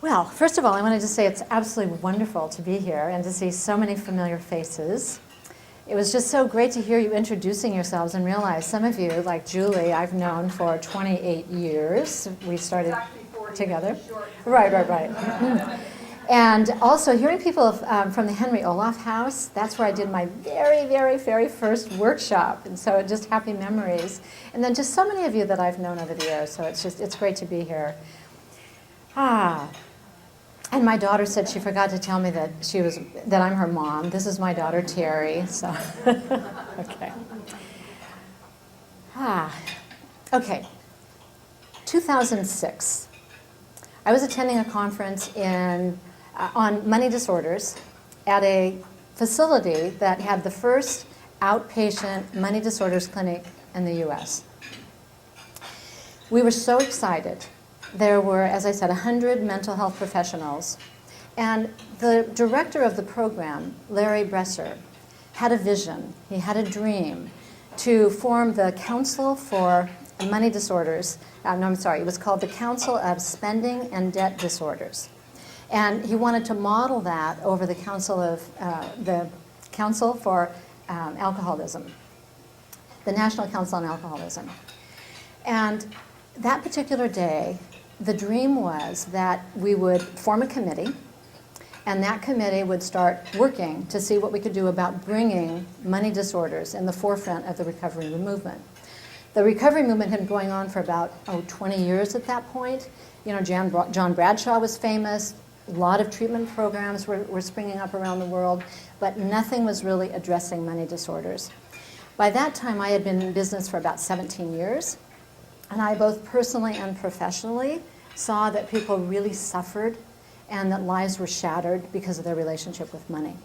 Well, first of all, I wanted to say it's absolutely wonderful to be here and to see so many familiar faces. It was just so great to hear you introducing yourselves and realize some of you, like Julie, I've known for 28 years. We started together. Right. And also hearing people from the Henry Olaf House, that's where I did my very, very, very first workshop. And so just happy memories. And then just so many of you that I've known over the years. So it's great to be here. And my daughter said she forgot to tell me that I'm her mom. This is my daughter Terry. So okay. Okay. 2006. I was attending a conference on money disorders at a facility that had the first outpatient money disorders clinic in the U.S. We were so excited. There were, as I said, 100 mental health professionals. And the director of the program, Larry Bresser, had a vision. He had a dream to form the Council for Money Disorders. It was called the Council of Spending and Debt Disorders. And he wanted to model that over the Council for Alcoholism, the National Council on Alcoholism. And that particular day, the dream was that we would form a committee, and that committee would start working to see what we could do about bringing money disorders in the forefront of the recovery movement. The recovery movement had been going on for about 20 years at that point. You know, John Bradshaw was famous. A lot of treatment programs were springing up around the world, but nothing was really addressing money disorders. By that time, I had been in business for about 17 years. And I, both personally and professionally, saw that people really suffered and that lives were shattered because of their relationship with money.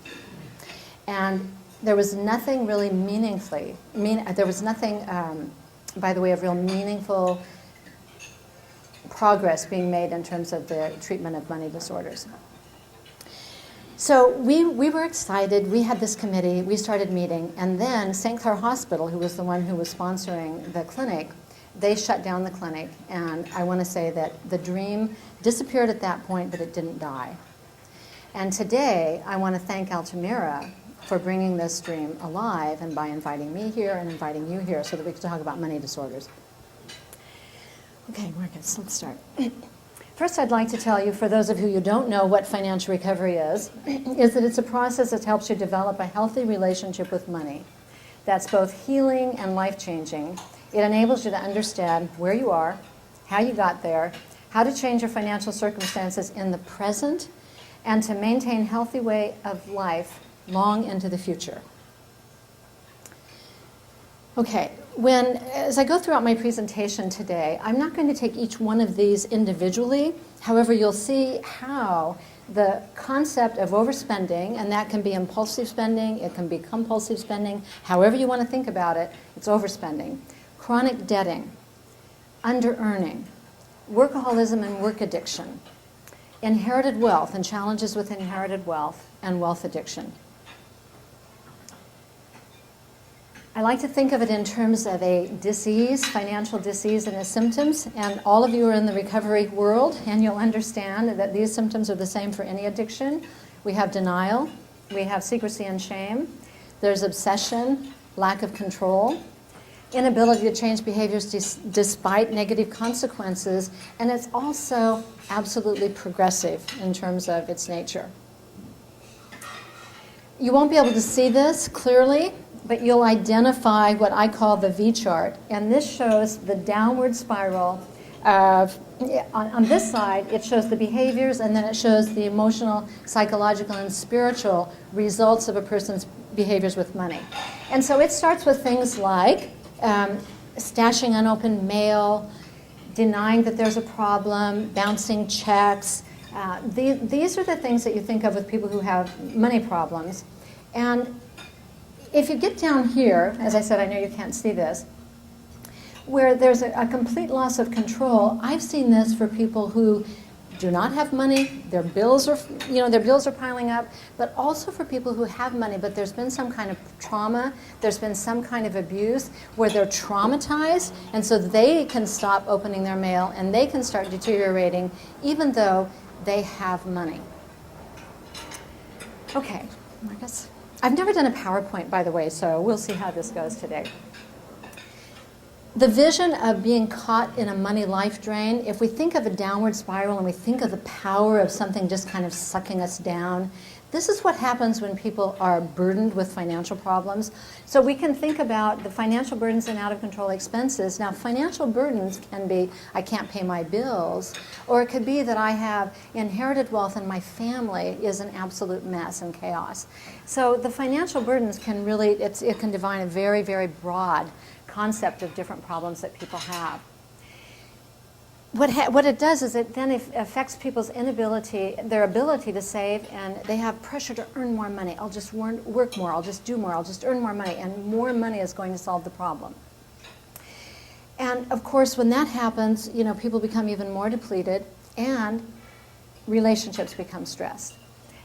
And there was nothing really there was nothing by the way of real meaningful progress being made in terms of the treatment of money disorders. So we were excited. We had this committee. We started meeting. And then St. Clair Hospital, who was the one who was sponsoring the clinic, they shut down the clinic, and I want to say that the dream disappeared at that point, but it didn't die. And today, I want to thank Alta Mira for bringing this dream alive and by inviting me here and inviting you here so that we can talk about money disorders. Okay, Marcus, let's start. First, I'd like to tell you, for those of you who don't know what financial recovery is that it's a process that helps you develop a healthy relationship with money that's both healing and life-changing. It enables you to understand where you are, how you got there, how to change your financial circumstances in the present, and to maintain a healthy way of life long into the future. Okay, as I go throughout my presentation today, I'm not going to take each one of these individually. However, you'll see how the concept of overspending, and that can be impulsive spending, it can be compulsive spending, however you want to think about it, it's overspending. Chronic debting, under-earning, workaholism and work addiction, inherited wealth and challenges with inherited wealth, and wealth addiction. I like to think of it in terms of a disease, financial disease and its symptoms, and all of you are in the recovery world, and you'll understand that these symptoms are the same for any addiction. We have denial, we have secrecy and shame, there's obsession, lack of control, inability to change behaviors despite negative consequences, and it's also absolutely progressive in terms of its nature. You won't be able to see this clearly, but you'll identify what I call the V-chart, and this shows the downward spiral of, on this side, it shows the behaviors, and then it shows the emotional, psychological, and spiritual results of a person's behaviors with money. And so it starts with things like stashing unopened mail, denying that there's a problem, bouncing checks. These are the things that you think of with people who have money problems. And if you get down here, as I said, I know you can't see this, where there's a complete loss of control, I've seen this for people who do not have money, their bills are piling up, but also for people who have money, but there's been some kind of trauma, there's been some kind of abuse where they're traumatized, and so they can stop opening their mail and they can start deteriorating, even though they have money. Okay, I guess I've never done a PowerPoint, by the way, so we'll see how this goes today. The vision of being caught in a money life drain, if we think of a downward spiral and we think of the power of something just kind of sucking us down, this is what happens when people are burdened with financial problems. So we can think about the financial burdens and out-of-control expenses. Now, financial burdens can be, I can't pay my bills, or it could be that I have inherited wealth and my family is an absolute mess and chaos. So the financial burdens can really, it can define a very, very broad concept of different problems that people have. What it does is it then affects people's their ability to save, and they have pressure to earn more money. I'll just work more, I'll just do more, I'll just earn more money, and more money is going to solve the problem. And of course, when that happens, people become even more depleted, and relationships become stressed.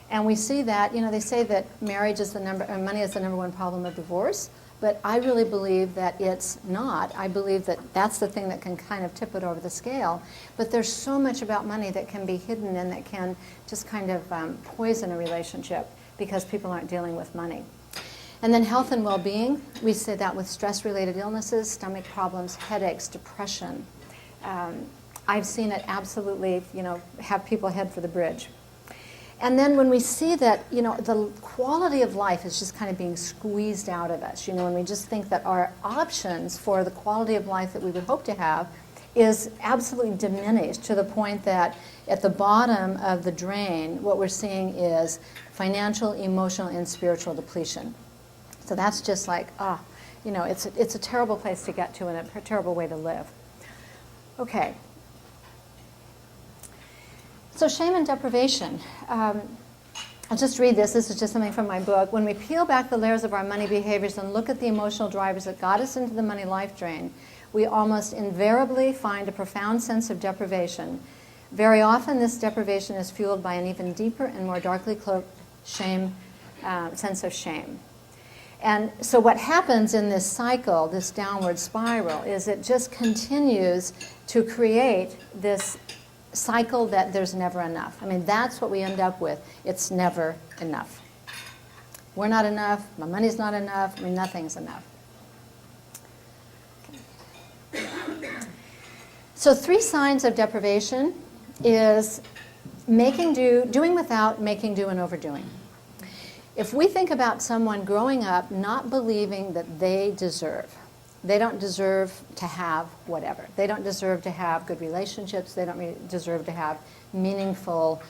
And we see that, they say that money is the number one problem of divorce. But I really believe that it's not. I believe that that's the thing that can kind of tip it over the scale. But there's so much about money that can be hidden and that can just kind of poison a relationship because people aren't dealing with money. And then health and well-being, we say that with stress-related illnesses, stomach problems, headaches, depression. I've seen it absolutely, have people head for the bridge. And then when we see that, the quality of life is just kind of being squeezed out of us, when we just think that our options for the quality of life that we would hope to have is absolutely diminished to the point that at the bottom of the drain, what we're seeing is financial, emotional, and spiritual depletion. So that's just like, it's a terrible place to get to and a terrible way to live. Okay. So shame and deprivation. I'll just read this. This is just something from my book. When we peel back the layers of our money behaviors and look at the emotional drivers that got us into the money life drain, we almost invariably find a profound sense of deprivation. Very often, this deprivation is fueled by an even deeper and more darkly cloaked sense of shame. And so what happens in this cycle, this downward spiral, is it just continues to create this cycle that there's never enough. I mean, that's what we end up with. It's never enough. We're not enough. My money's not enough. I mean, nothing's enough. Okay. So 3 signs of deprivation is making do, doing without, making do, and overdoing. If we think about someone growing up not believing that they don't deserve to have whatever. They don't deserve to have good relationships. They don't deserve to have meaningful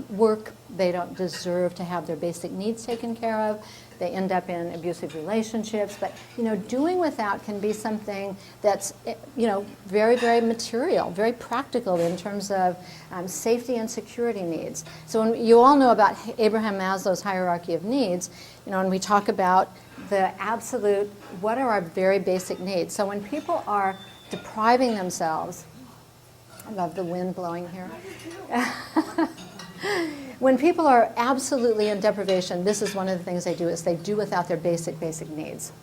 work. They don't deserve to have their basic needs taken care of. They end up in abusive relationships. But, doing without can be something that's, very, very material, very practical in terms of safety and security needs. So when you all know about Abraham Maslow's hierarchy of needs, when we talk about the absolute, what are our very basic needs? So when people are depriving themselves, I love the wind blowing here. When people are absolutely in deprivation, this is one of the things they do, is they do without their basic needs.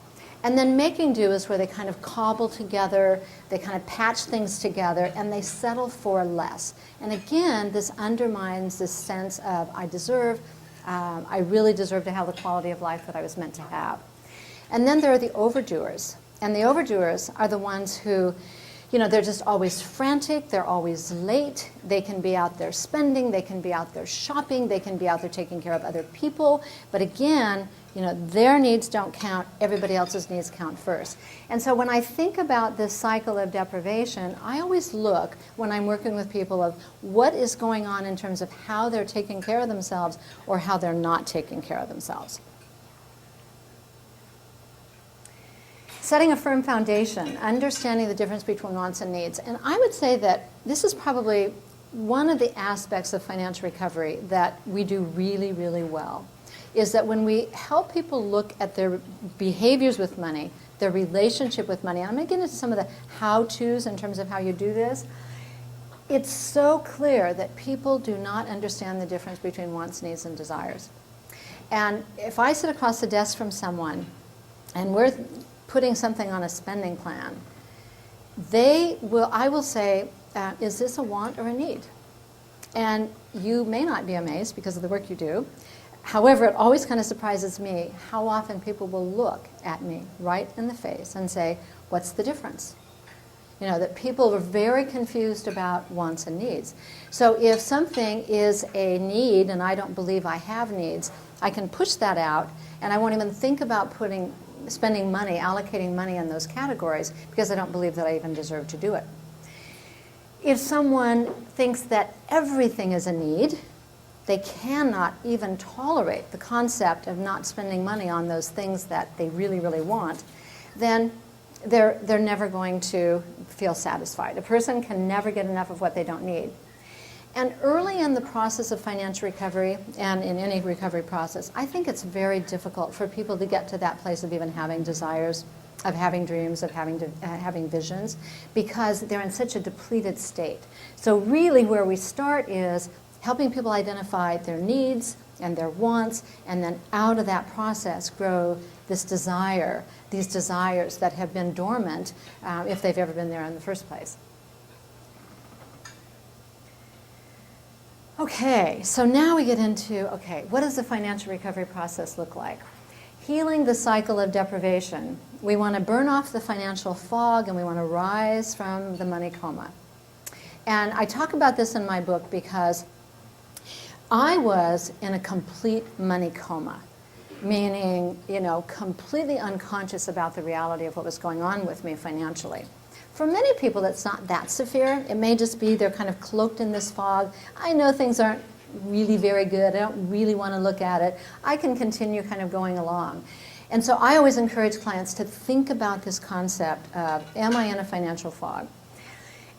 And then making do is where they kind of cobble together, they kind of patch things together, and they settle for less. And again, this undermines this sense of I really deserve to have the quality of life that I was meant to have. And then there are the overdoers. And the overdoers are the ones who, they're just always frantic, they're always late, they can be out there spending, they can be out there shopping, they can be out there taking care of other people. But again, their needs don't count, everybody else's needs count first. And so when I think about this cycle of deprivation, I always look, when I'm working with people, of what is going on in terms of how they're taking care of themselves or how they're not taking care of themselves. Setting a firm foundation, understanding the difference between wants and needs. And I would say that this is probably one of the aspects of financial recovery that we do really, really well, is that when we help people look at their behaviors with money, their relationship with money, and I'm going to get into some of the how-tos in terms of how you do this, it's so clear that people do not understand the difference between wants, needs, and desires. And if I sit across the desk from someone and we're putting something on a spending plan, I will say, is this a want or a need? And you may not be amazed because of the work you do. However, it always kind of surprises me how often people will look at me right in the face and say, what's the difference? You know, that people are very confused about wants and needs. So if something is a need and I don't believe I have needs, I can push that out and I won't even think about spending money, allocating money in those categories because I don't believe that I even deserve to do it. If someone thinks that everything is a need, they cannot even tolerate the concept of not spending money on those things that they really, really want, then they're never going to feel satisfied. A person can never get enough of what they don't need. And early in the process of financial recovery, and in any recovery process, I think it's very difficult for people to get to that place of even having desires, of having dreams, of having visions, because they're in such a depleted state. So really where we start is helping people identify their needs and their wants, and then out of that process grow this desire, these desires that have been dormant if they've ever been there in the first place. Okay, so now we get into, okay, what does the financial recovery process look like? Healing the cycle of deprivation. We want to burn off the financial fog and we want to rise from the money coma. And I talk about this in my book because I was in a complete money coma, meaning, you know, completely unconscious about the reality of what was going on with me financially. For many people, it's not that severe. It may just be they're kind of cloaked in this fog. I know things aren't really very good. I don't really want to look at it. I can continue kind of going along. And so I always encourage clients to think about this concept of, am I in a financial fog?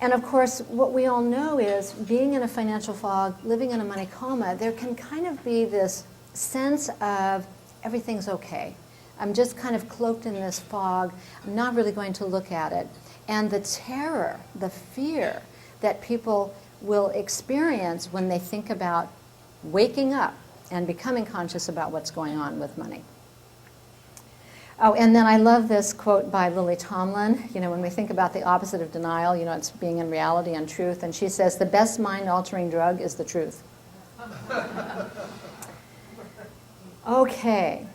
And of course, what we all know is being in a financial fog, living in a money coma, there can kind of be this sense of everything's okay. I'm just kind of cloaked in this fog. I'm not really going to look at it. And the terror, the fear that people will experience when they think about waking up and becoming conscious about what's going on with money. Oh, and then I love this quote by Lily Tomlin. You know, when we think about the opposite of denial, you know, it's being in reality and truth. And she says, the best mind-altering drug is the truth. Okay.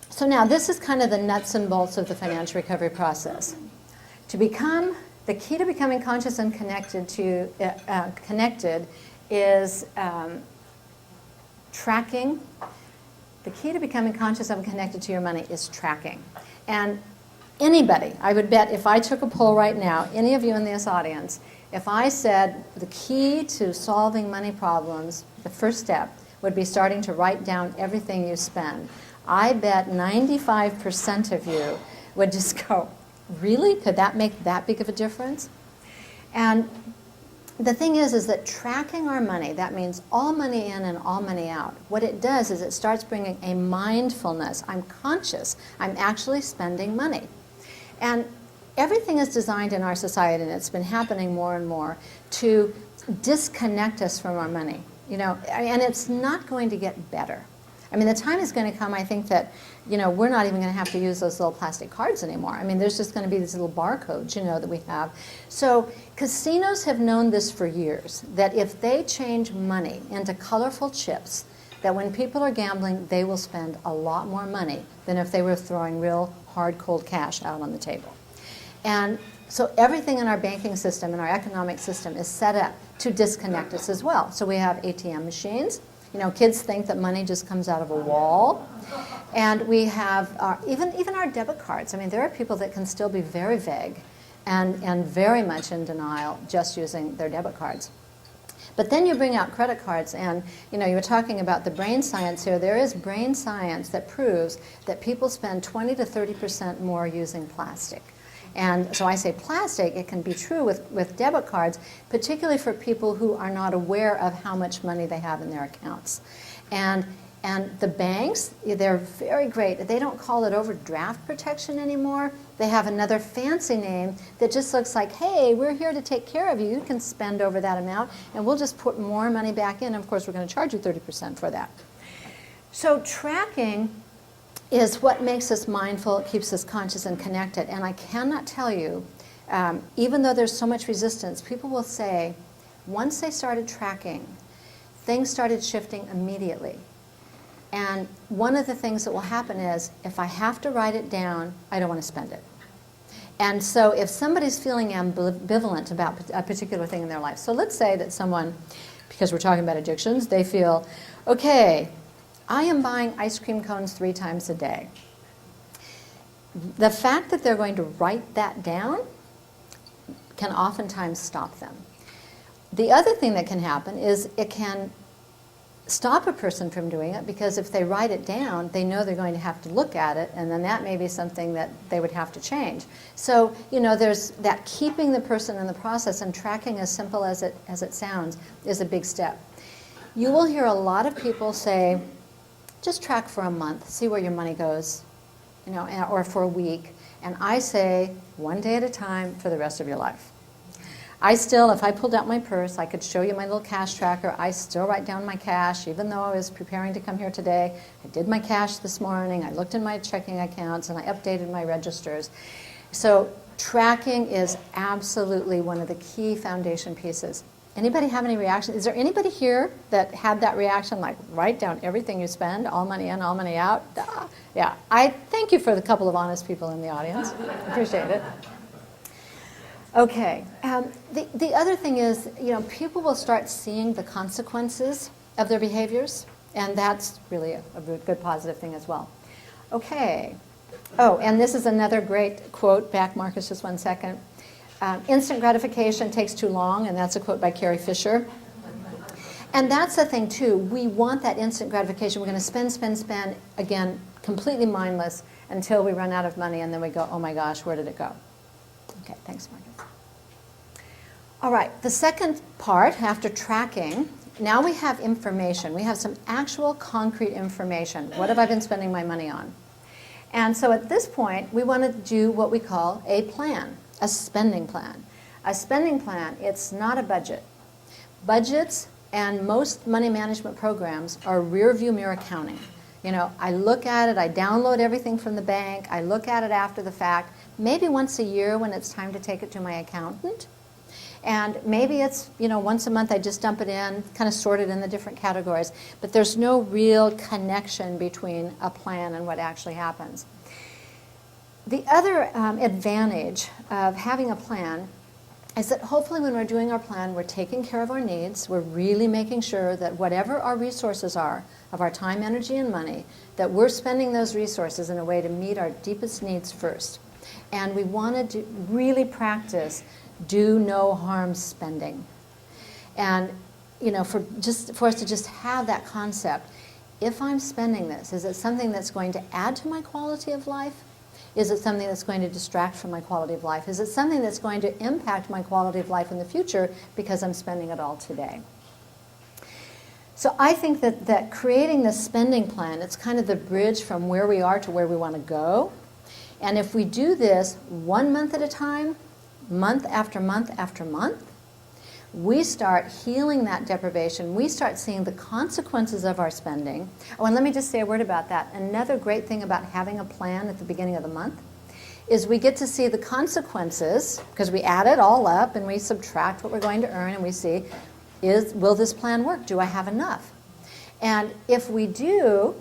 So now this is kind of the nuts and bolts of the financial recovery process. The key to becoming conscious and connected is tracking. The key to becoming conscious and connected to your money is tracking. And anybody, I would bet if I took a poll right now, any of you in this audience, if I said the key to solving money problems, the first step would be starting to write down everything you spend, I bet 95% of you would just go, really? Could that make that big of a difference? And the thing is that tracking our money, that means all money in and all money out, what it does is it starts bringing a mindfulness. I'm conscious. I'm actually spending money. And everything is designed in our society, and it's been happening more and more, to disconnect us from our money. You know, and it's not going to get better. I mean, the time is going to come, I think, that, you know, we're not even going to have to use those little plastic cards anymore. I mean, there's just going to be these little barcodes, you know, that we have. So casinos have known this for years, that if they change money into colorful chips, that when people are gambling, they will spend a lot more money than if they were throwing real hard, cold cash out on the table. And so everything in our banking system and our economic system is set up to disconnect us as well. So we have ATM machines. You know, kids think that money just comes out of a wall. And we have even our debit cards. I mean, there are people that can still be very vague and very much in denial just using their debit cards. But then you bring out credit cards, and you know, you were talking about the brain science here. There is brain science that proves that people spend 20 to 30% more using plastic. And so I say plastic, it can be true with debit cards, particularly for people who are not aware of how much money they have in their accounts. And the banks, they're very great. They don't call it overdraft protection anymore. They have another fancy name that just looks like, hey, we're here to take care of you. You can spend over that amount, and we'll just put more money back in. Of course, we're going to charge you 30% for that. So tracking is what makes us mindful, keeps us conscious and connected. And I cannot tell you, even though there's so much resistance, people will say, once they started tracking, things started shifting immediately. And one of the things that will happen is, if I have to write it down, I don't want to spend it. And so if somebody's feeling ambivalent about a particular thing in their life, so let's say that someone, because we're talking about addictions, they feel, okay, I am buying ice cream cones 3 times a day. The fact that they're going to write that down can oftentimes stop them. The other thing that can happen is it can stop a person from doing it, because if they write it down, they know they're going to have to look at it, and then that may be something that they would have to change. So, you know, there's that keeping the person in the process, and tracking, as simple as it sounds, is a big step. You will hear a lot of people say, just track for a month, see where your money goes, you know, or for a week. And I say, one day at a time for the rest of your life. I still, if I pulled out my purse, I could show you my little cash tracker. I still write down my cash, even though I was preparing to come here today. I did my cash this morning. I looked in my checking accounts, and I updated my registers. So tracking is absolutely one of the key foundation pieces. Anybody have any reaction? Is there anybody here that had that reaction, like write down everything you spend, all money in, all money out? Yeah, I thank you for the couple of honest people in the audience. Appreciate it. Okay, the other thing is, you know, people will start seeing the consequences of their behaviors, and that's really a good positive thing as well. Okay. Oh, and this is another great quote. Back, Marcus, just 1 second. Instant gratification takes too long, and that's a quote by Carrie Fisher. And that's the thing, too. We want that instant gratification. We're going to spend, again, completely mindless until we run out of money, and then we go, oh my gosh, where did it go? Okay, thanks, Marcus. All right, the second part, after tracking, now we have information. We have some actual concrete information. What have I been spending my money on? And so at this point, we want to do what we call a plan, a spending plan. A spending plan, it's not a budget. Budgets and most money management programs are rear view mirror accounting. You know, I look at it, I download everything from the bank, I look at it after the fact, maybe once a year when it's time to take it to my accountant. And maybe it's, you know, once a month I just dump it in, kind of sort it in the different categories. But there's no real connection between a plan and what actually happens. The other advantage of having a plan is that hopefully when we're doing our plan, we're taking care of our needs. We're really making sure that whatever our resources are, of our time, energy, and money, that we're spending those resources in a way to meet our deepest needs first. And we want to really practice do no harm spending. And, you know, for us to just have that concept, if I'm spending this, is it something that's going to add to my quality of life? Is it something that's going to distract from my quality of life? Is it something that's going to impact my quality of life in the future because I'm spending it all today? So I think that creating this spending plan, it's kind of the bridge from where we are to where we want to go. And if we do this 1 month at a time, month after month after month, we start healing that deprivation. We start seeing the consequences of our spending. Oh, and let me just say a word about that. Another great thing about having a plan at the beginning of the month is we get to see the consequences, because we add it all up and we subtract what we're going to earn, and we see, will this plan work? Do I have enough? And if we do,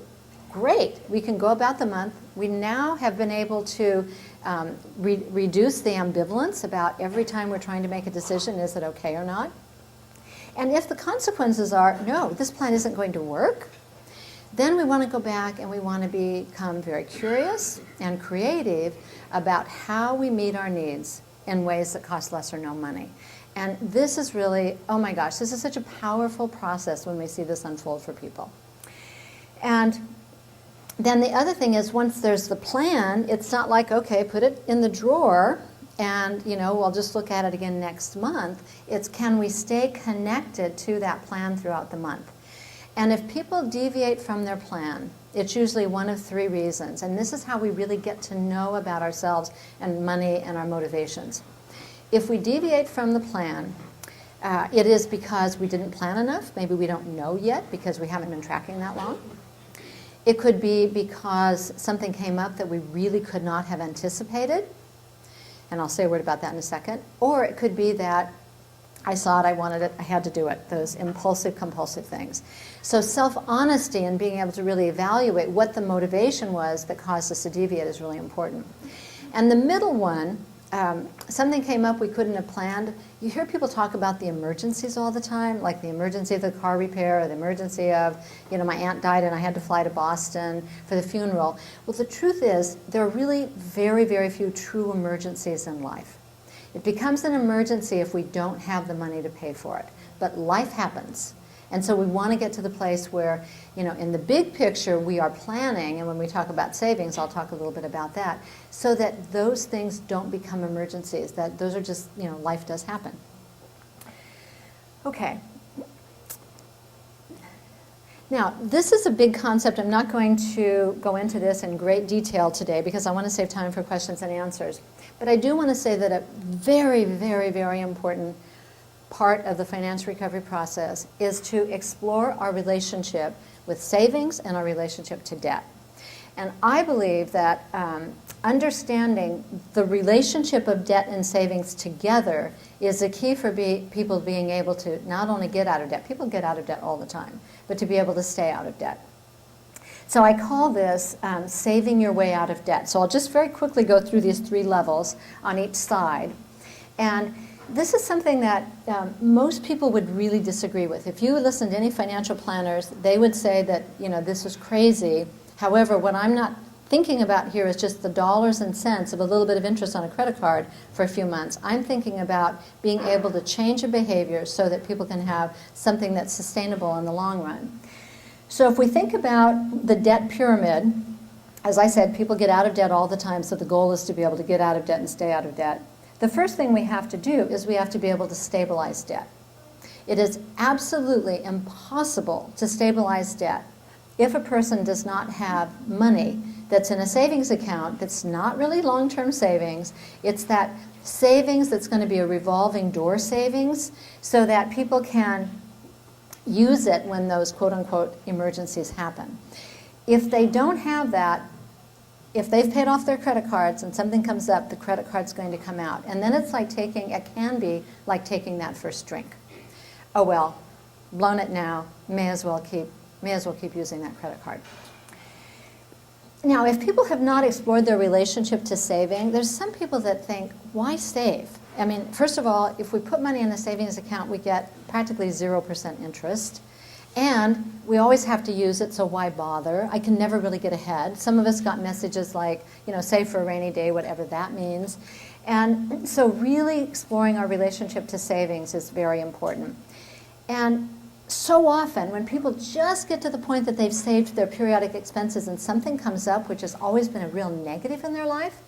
great. We can go about the month. We now have been able to reduce the ambivalence about every time we're trying to make a decision, is it okay or not? And if the consequences are, no, this plan isn't going to work, then we want to go back and we want to become very curious and creative about how we meet our needs in ways that cost less or no money. And this is really, oh my gosh, this is such a powerful process when we see this unfold for people. And then the other thing is, once there's the plan, it's not like, okay, put it in the drawer and, you know, we'll just look at it again next month. It's, can we stay connected to that plan throughout the month? And if people deviate from their plan, it's usually one of 3 reasons. And this is how we really get to know about ourselves and money and our motivations. If we deviate from the plan, it is because we didn't plan enough. Maybe we don't know yet because we haven't been tracking that long. It could be because something came up that we really could not have anticipated. And I'll say a word about that in a second. Or it could be that I saw it, I wanted it, I had to do it, those impulsive, compulsive things. So self-honesty and being able to really evaluate what the motivation was that caused us to deviate is really important. And the middle one, something came up we couldn't have planned. You hear people talk about the emergencies all the time, like the emergency of the car repair or the emergency of, my aunt died and I had to fly to Boston for the funeral. Well, the truth is there are really very, very few true emergencies in life. It becomes an emergency if we don't have the money to pay for it. But life happens. And so we want to get to the place where, in the big picture, we are planning, and when we talk about savings, I'll talk a little bit about that, so that those things don't become emergencies, that those are just, life does happen. Okay. Now, this is a big concept. I'm not going to go into this in great detail today because I want to save time for questions and answers. But I do want to say that a very, very, very important part of the financial recovery process is to explore our relationship with savings and our relationship to debt. And I believe that understanding the relationship of debt and savings together is the key for people being able to not only get out of debt, people get out of debt all the time, but to be able to stay out of debt. So I call this saving your way out of debt. So I'll just very quickly go through these 3 levels on each side. And this is something that most people would really disagree with. If you listen to any financial planners, they would say that, this is crazy. However, what I'm not thinking about here is just the dollars and cents of a little bit of interest on a credit card for a few months. I'm thinking about being able to change a behavior so that people can have something that's sustainable in the long run. So if we think about the debt pyramid, as I said, people get out of debt all the time, so the goal is to be able to get out of debt and stay out of debt. The first thing we have to do is we have to be able to stabilize debt. It is absolutely impossible to stabilize debt if a person does not have money that's in a savings account that's not really long-term savings. It's that savings that's going to be a revolving door savings so that people can use it when those quote-unquote emergencies happen. If they don't have that, if they've paid off their credit cards and something comes up, the credit card's going to come out. And then it can be like taking that first drink. Oh well, blown it now, may as well keep using that credit card. Now, if people have not explored their relationship to saving, there's some people that think, why save? I mean, first of all, if we put money in a savings account, we get practically 0% interest. And we always have to use it, so why bother? I can never really get ahead. Some of us got messages like, save for a rainy day, whatever that means. And so really exploring our relationship to savings is very important. And so often, when people just get to the point that they've saved their periodic expenses and something comes up, which has always been a real negative in their life,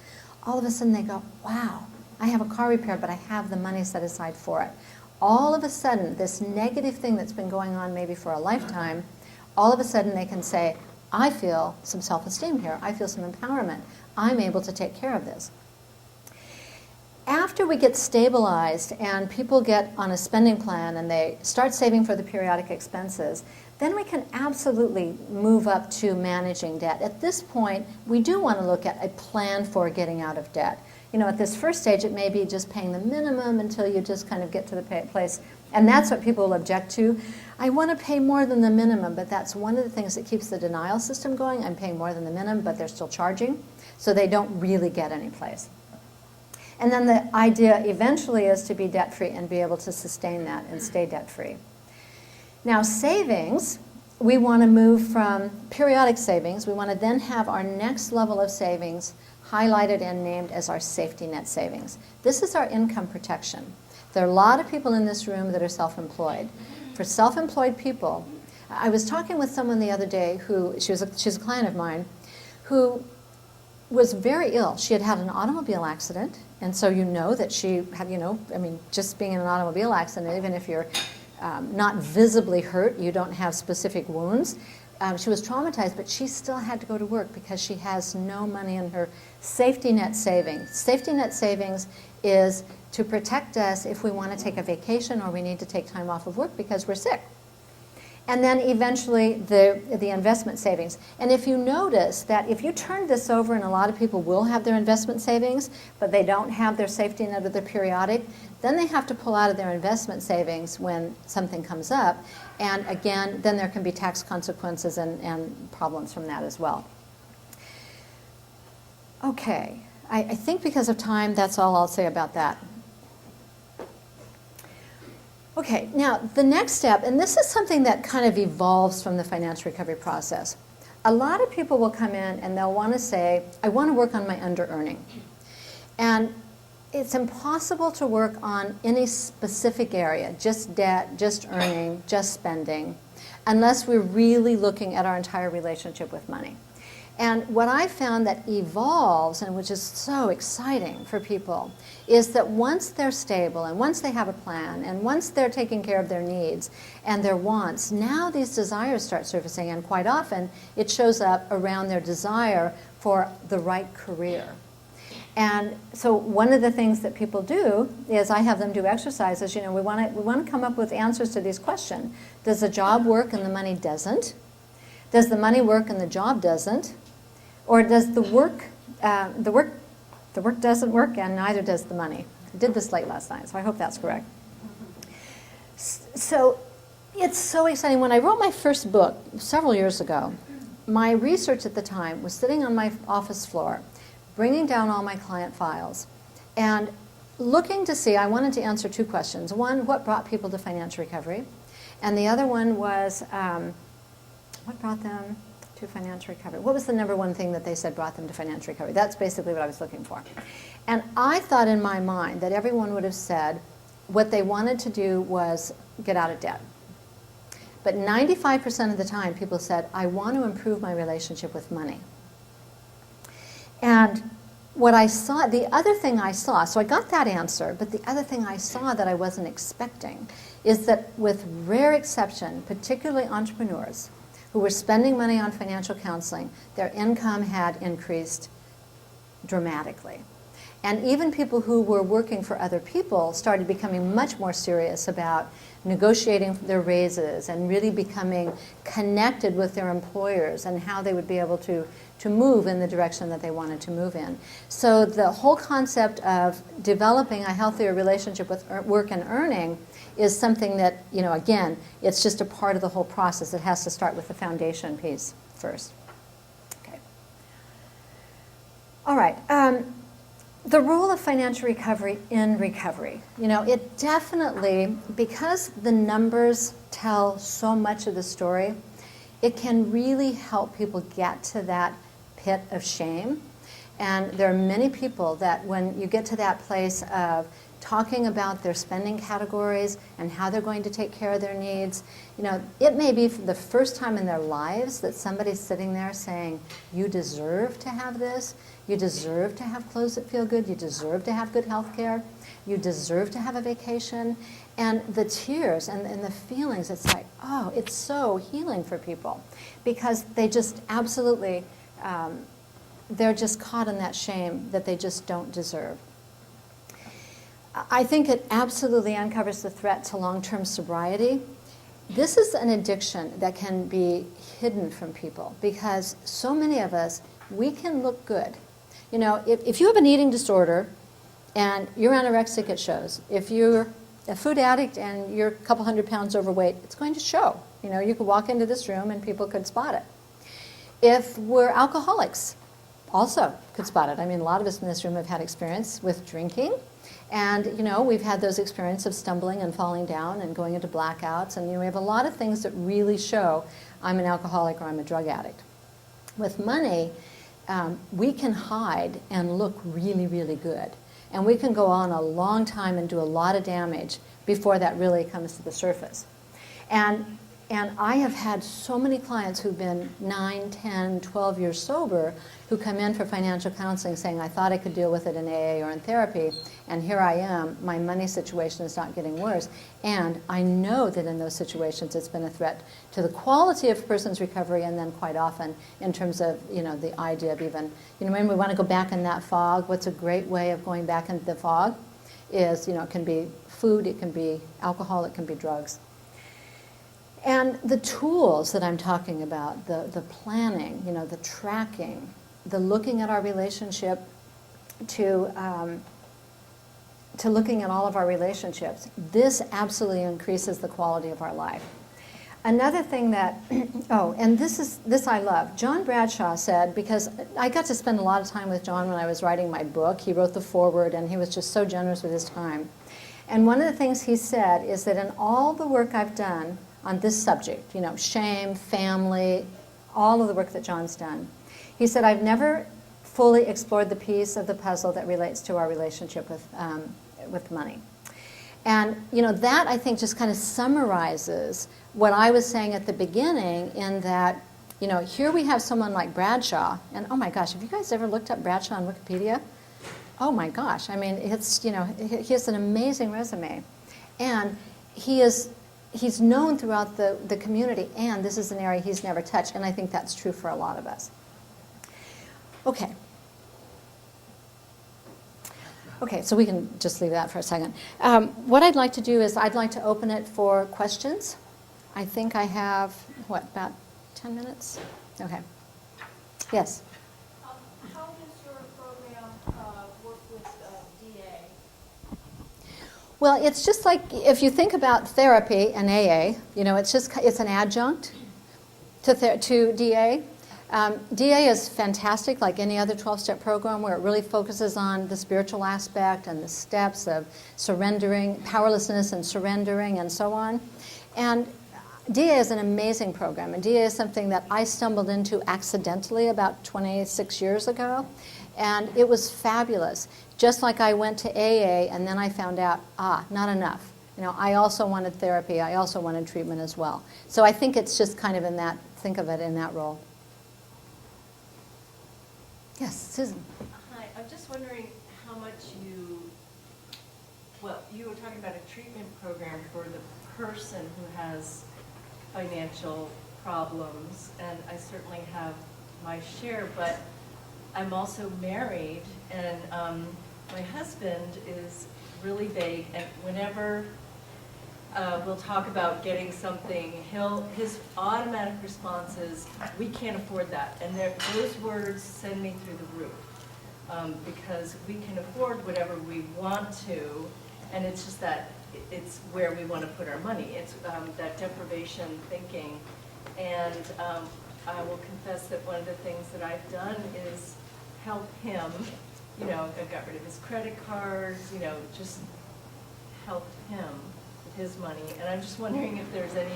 all of a sudden they go, wow, I have a car repair, but I have the money set aside for it. All of a sudden, this negative thing that's been going on maybe for a lifetime, all of a sudden they can say, I feel some self-esteem here. I feel some empowerment. I'm able to take care of this. After we get stabilized and people get on a spending plan and they start saving for the periodic expenses, then we can absolutely move up to managing debt. At this point, we do want to look at a plan for getting out of debt. At this first stage, it may be just paying the minimum until you just kind of get to the place. And that's what people will object to. I want to pay more than the minimum, but that's one of the things that keeps the denial system going. I'm paying more than the minimum, but they're still charging. So they don't really get any place. And then the idea eventually is to be debt-free and be able to sustain that and stay debt-free. Now, savings, we want to move from periodic savings. We want to then have our next level of savings highlighted and named as our safety net savings. This is our income protection. There are a lot of people in this room that are self-employed. For self-employed people, I was talking with someone the other day who, she's a client of mine, who was very ill. She had had an automobile accident, and so that she had, just being in an automobile accident, even if you're not visibly hurt, you don't have specific wounds. She was traumatized, but she still had to go to work because she has no money in her safety net savings. Safety net savings is to protect us if we want to take a vacation or we need to take time off of work because we're sick. And then eventually the investment savings. And if you notice that if you turn this over, and a lot of people will have their investment savings, but they don't have their safety net or their periodic, then they have to pull out of their investment savings when something comes up. And again, then there can be tax consequences and problems from that as well. Okay, I think because of time, that's all I'll say about that. Okay, now the next step, and this is something that kind of evolves from the financial recovery process. A lot of people will come in and they'll want to say, I want to work on my under-earning. And it's impossible to work on any specific area, just debt, just earning, just spending, unless we're really looking at our entire relationship with money. And what I found that evolves, and which is so exciting for people, is that once they're stable and once they have a plan and once they're taking care of their needs and their wants, now these desires start surfacing, and quite often it shows up around their desire for the right career. And so one of the things that people do is I have them do exercises. You know, we want to come up with answers to these questions. Does the job work and the money doesn't? Does the money work and the job doesn't? Or does the work doesn't work and neither does the money? I did this late last night, so I hope that's correct. So it's so exciting. When I wrote my first book several years ago, my research at the time was sitting on my office floor, bringing down all my client files, and looking to see, I wanted to answer two questions. One, what brought people to financial recovery? And the other one was, what brought them to financial recovery? What was the number one thing that they said brought them to financial recovery? That's basically what I was looking for. And I thought in my mind that everyone would have said what they wanted to do was get out of debt. But 95% of the time, people said, I want to improve my relationship with money. And what I saw, the other thing I saw, so I got that answer, but the other thing I saw that I wasn't expecting is that with rare exception, particularly entrepreneurs who were spending money on financial counseling, their income had increased dramatically. And even people who were working for other people started becoming much more serious about negotiating their raises and really becoming connected with their employers and how they would be able to move in the direction that they wanted to move in. So the whole concept of developing a healthier relationship with work and earning is something that, you know, again, it's just a part of the whole process. It has to start with the foundation piece first. Okay. All right. The role of financial recovery in recovery. You know, it definitely, because the numbers tell so much of the story, it can really help people get to that pit of shame. And there are many people that when you get to that place of talking about their spending categories and how they're going to take care of their needs, you know, it may be for the first time in their lives that somebody's sitting there saying, you deserve to have this, you deserve to have clothes that feel good, you deserve to have good health care, you deserve to have a vacation. And the tears and the feelings, it's like, oh, it's so healing for people because they just absolutely, they're just caught in that shame that they just don't deserve. I think it absolutely uncovers the threat to long-term sobriety. This is an addiction that can be hidden from people because so many of us, we can look good. You know, if you have an eating disorder and you're anorexic, it shows. If you're a food addict and you're a couple 100 pounds overweight, it's going to show. You know, you could walk into this room and people could spot it. If we're alcoholics, also could spot it. I mean, a lot of us in this room have had experience with drinking. And, you know, we've had those experiences of stumbling and falling down and going into blackouts. And, you know, we have a lot of things that really show I'm an alcoholic or I'm a drug addict. With money, we can hide and look really, really good. And we can go on a long time and do a lot of damage before that really comes to the surface. And I have had so many clients who've been 9, 10, 12 years sober who come in for financial counseling saying, I thought I could deal with it in AA or in therapy, and here I am, my money situation is not getting worse. And I know that in those situations it's been a threat to the quality of a person's recovery and then quite often in terms of, you know, the idea of even, you know, when we want to go back in that fog, what's a great way of going back into the fog is, you know, it can be food, it can be alcohol, it can be drugs. And the tools that I'm talking about, the planning, the tracking, the looking at our relationship to looking at all of our relationships, this absolutely increases the quality of our life. Another thing that, and this I love. John Bradshaw said, because I got to spend a lot of time with John when I was writing my book. He wrote the foreword, and he was just so generous with his time. And one of the things he said is that in all the work I've done on this subject, shame, family, all of the work that John's done, he said, I've never fully explored the piece of the puzzle that relates to our relationship with money. And that I think just kind of summarizes what I was saying at the beginning, in that here we have someone like Bradshaw, and oh my gosh, have you guys ever looked up Bradshaw on Wikipedia? Oh my gosh, I mean, it's he has an amazing resume, and he's known throughout the community, and this is an area he's never touched, and I think that's true for a lot of us. Okay, so we can just leave that for a second. What I'd like to do is I'd like to open it for questions. I think I have, about 10 minutes? Okay. Yes? How does your program work with DA? Well, it's just like if you think about therapy and AA, it's an adjunct to DA. DA is fantastic, like any other 12-step program, where it really focuses on the spiritual aspect and the steps of surrendering, powerlessness and surrendering, and so on. And DA is an amazing program, and DA is something that I stumbled into accidentally about 26 years ago, and it was fabulous. Just like I went to AA, and then I found out, not enough. I also wanted therapy. I also wanted treatment as well. So I think it's just kind of think of it in that role. Yes, Susan. Hi, I'm just wondering how much you were talking about a treatment program for the person who has financial problems, and I certainly have my share, but I'm also married, and my husband is really vague, and whenever we'll talk about getting something, his automatic response is, we can't afford that. And those words send me through the roof, because we can afford whatever we want to, and it's just that it's where we want to put our money. It's that deprivation thinking. And I will confess that one of the things that I've done is help him. I got rid of his credit cards, just helped him his money, and I'm just wondering if there's any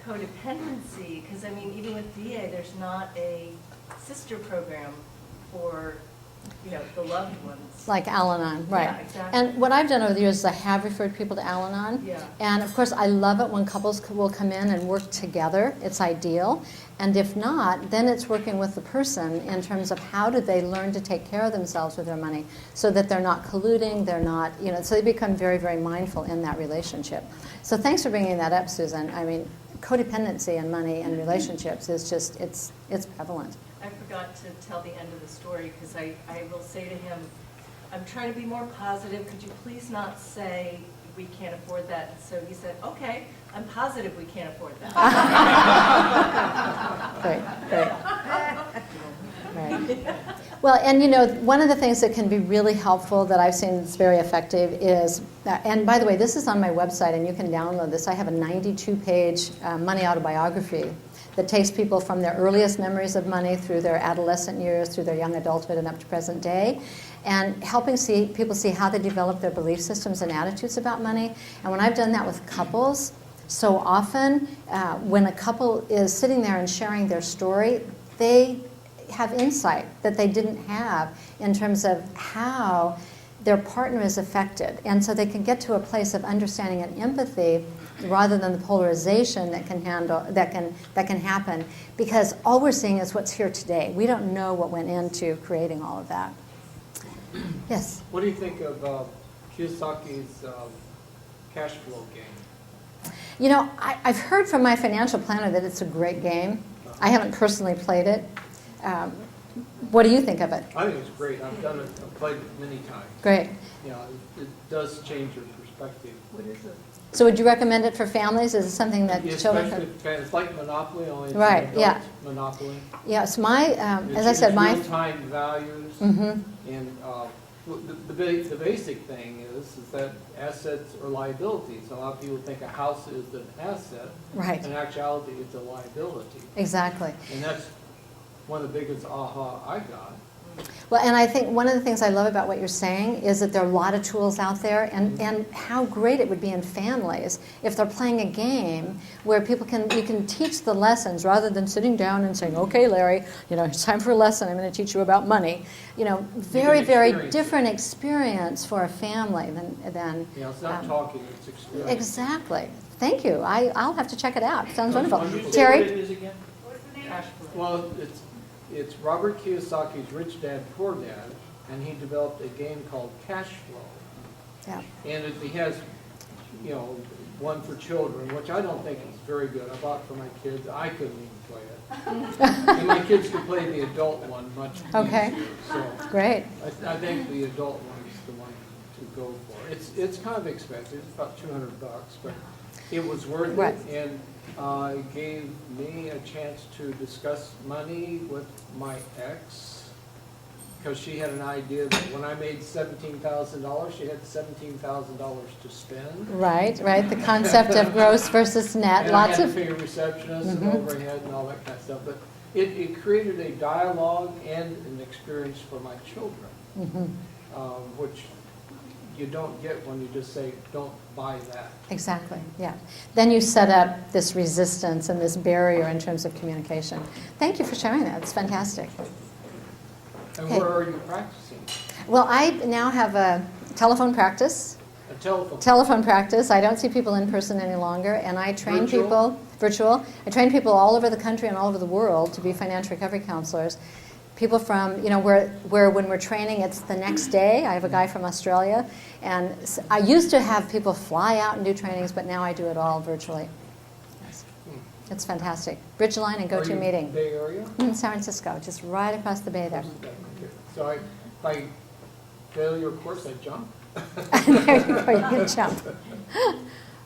codependency, because even with DA, there's not a sister program for the loved ones. Like Al-Anon, right. Yeah, exactly. And what I've done over the years is I have referred people to Al-Anon. Yeah. And of course, I love it when couples will come in and work together. It's ideal. And if not, then it's working with the person in terms of how do they learn to take care of themselves with their money so that they're not colluding, they're not, so they become very, very mindful in that relationship. So thanks for bringing that up, Susan. Codependency and money and relationships is just, it's prevalent. I forgot to tell the end of the story, because I will say to him, I'm trying to be more positive. Could you please not say we can't afford that? And so he said, okay, I'm positive we can't afford that. Right. Well, and one of the things that can be really helpful that I've seen that's very effective is, and by the way, this is on my website and you can download this. I have a 92-page money autobiography that takes people from their earliest memories of money through their adolescent years, through their young adulthood, and up to present day, and helping people see how they develop their belief systems and attitudes about money. And when I've done that with couples, so often when a couple is sitting there and sharing their story, they have insight that they didn't have in terms of how their partner is affected. And so they can get to a place of understanding and empathy rather than the polarization that can happen, because all we're seeing is what's here today. We don't know what went into creating all of that. Yes? What do you think of Kiyosaki's cash flow game? I've heard from my financial planner that it's a great game. I haven't personally played it. What do you think of it? I think it's great. I've done it. I've played it many times. Great. It does change your perspective. What is it? So would you recommend it for families? Is it something that children Especially, can? it's like Monopoly, only it's Right, an adult yeah. Monopoly. Yes, as I said, It's my. real-time values, Mhm. and the basic thing is that assets are liabilities. A lot of people think a house is an asset. Right. In actuality, it's a liability. Exactly. And that's one of the biggest aha I got. Well, and I think one of the things I love about what you're saying is that there are a lot of tools out there, and how great it would be in families if they're playing a game where you can teach the lessons rather than sitting down and saying, okay, Larry, it's time for a lesson. I'm going to teach you about money. Very, very experience it. different experience for a family than It's not talking, it's experience. exactly. Thank you. I'll have to check it out. Sounds wonderful. wonderful. Terry? What it is again? What's the name? Cash flow. Well, it's Robert Kiyosaki's Rich Dad, Poor Dad, and he developed a game called Cash Flow. Yeah. And he has, one for children, which I don't think is very good. I bought it for my kids. I couldn't even play it. And my kids could play the adult one much Okay. easier. So Great. I think the adult one is the one to go for. It's kind of expensive. It's about $200, but it was worth Right. it. And it gave me a chance to discuss money with my ex, because she had an idea that when I made $17,000, she had $17,000 to spend. Right. The concept of gross versus net. And Lots I had of. to pay a receptionist Mhm. and overhead and all that kind of stuff. But it created a dialogue and an experience for my children, Mhm. which you don't get when you just say, don't buy that. Exactly, yeah. Then you set up this resistance and this barrier in terms of communication. Thank you for sharing that. It's fantastic. And Okay. where are you practicing? Well, I now have a telephone practice. A telephone. Telephone practice. I don't see people in person any longer, and I train Virtual? people virtual. I train people all over the country and all over the world to be financial recovery counselors. People from, where when we're training, it's the next day. I have a guy from Australia, and I used to have people fly out and do trainings, but now I do it all virtually. Yes. It's fantastic. Bridgeline and Are you GoToMeeting. Bay Area? In San Francisco, just right across the bay there. Okay. So if I fail your course, I jump? There you go, you jump.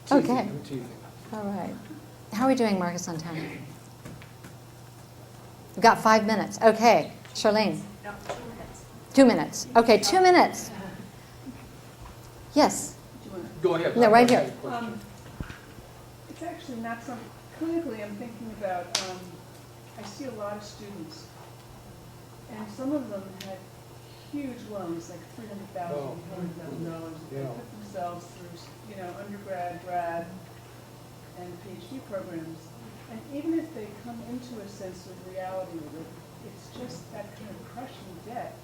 Teasing, Okay. I'm teasing. All right. How are we doing, Marcus, on time? We've got 5 minutes. Okay. Charlene? No, 2 minutes. 2 minutes. Okay, 2 minutes. Yes. Go ahead. No, right I have here. a question. It's actually not some, clinically I'm thinking about, I see a lot of students, and some of them had huge loans, like $300,000, Oh. $400,000. They Yeah. put themselves through, undergrad, grad, and PhD programs. And even if they come into a sense of reality with it, it's just that kind of crushing debt.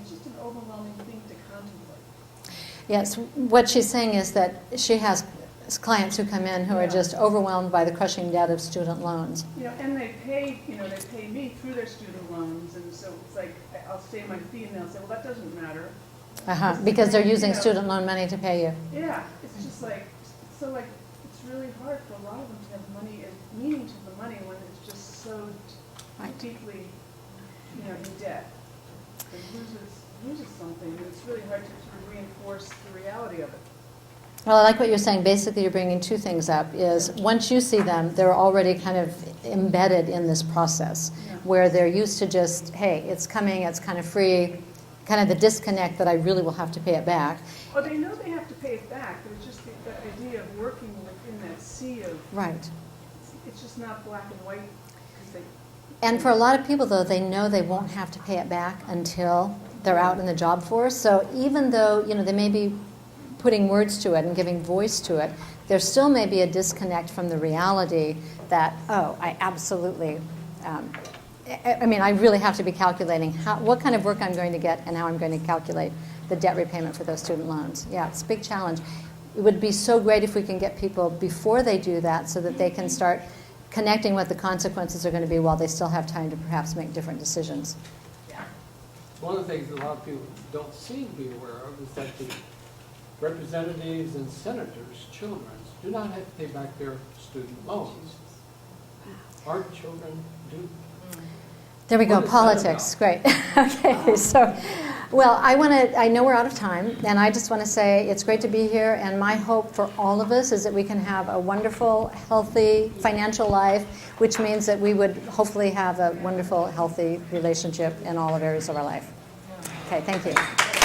It's just an overwhelming thing to contemplate. Yes, what she's saying is that she has clients who come in who are Yeah. just overwhelmed by the crushing debt of student loans. And they pay me through their student loans, and so it's like, I'll say my fee, and they'll say, well, that doesn't matter. Because they're using Yeah. student loan money to pay you. Yeah, it's just it's really hard for a lot of them to have money and meaning to the money when it's just so Right. deeply, in debt. It loses something, and it's really hard to sort of reinforce the reality of it. Well, I like what you're saying. Basically, you're bringing two things up. Is once you see them, they're already kind of embedded in this process Yeah. where they're used to just, hey, it's coming, it's kind of free, kind of the disconnect that I really will have to pay it back. Well, they know they have to pay it back, but it's just the idea of working within that sea of, Right. it's just not black and white. 'Cause they, And for a lot of people, though, they know they won't have to pay it back until they're out in the job force. So even though, they may be putting words to it and giving voice to it, there still may be a disconnect from the reality that, oh, I absolutely, I really have to be calculating what kind of work I'm going to get and how I'm going to calculate the debt repayment for those student loans. Yeah, it's a big challenge. It would be so great if we can get people before they do that so that they can start connecting what the consequences are going to be while they still have time to perhaps make different decisions. One of the things that a lot of people don't seem to be aware of is that the representatives and senators' children do not have to pay back their student loans. Our children do. There we go, What is that politics, great. Okay, so Well, I know we're out of time, and I just want to say it's great to be here, and my hope for all of us is that we can have a wonderful, healthy financial life, which means that we would hopefully have a wonderful, healthy relationship in all of areas of our life. Okay, thank you.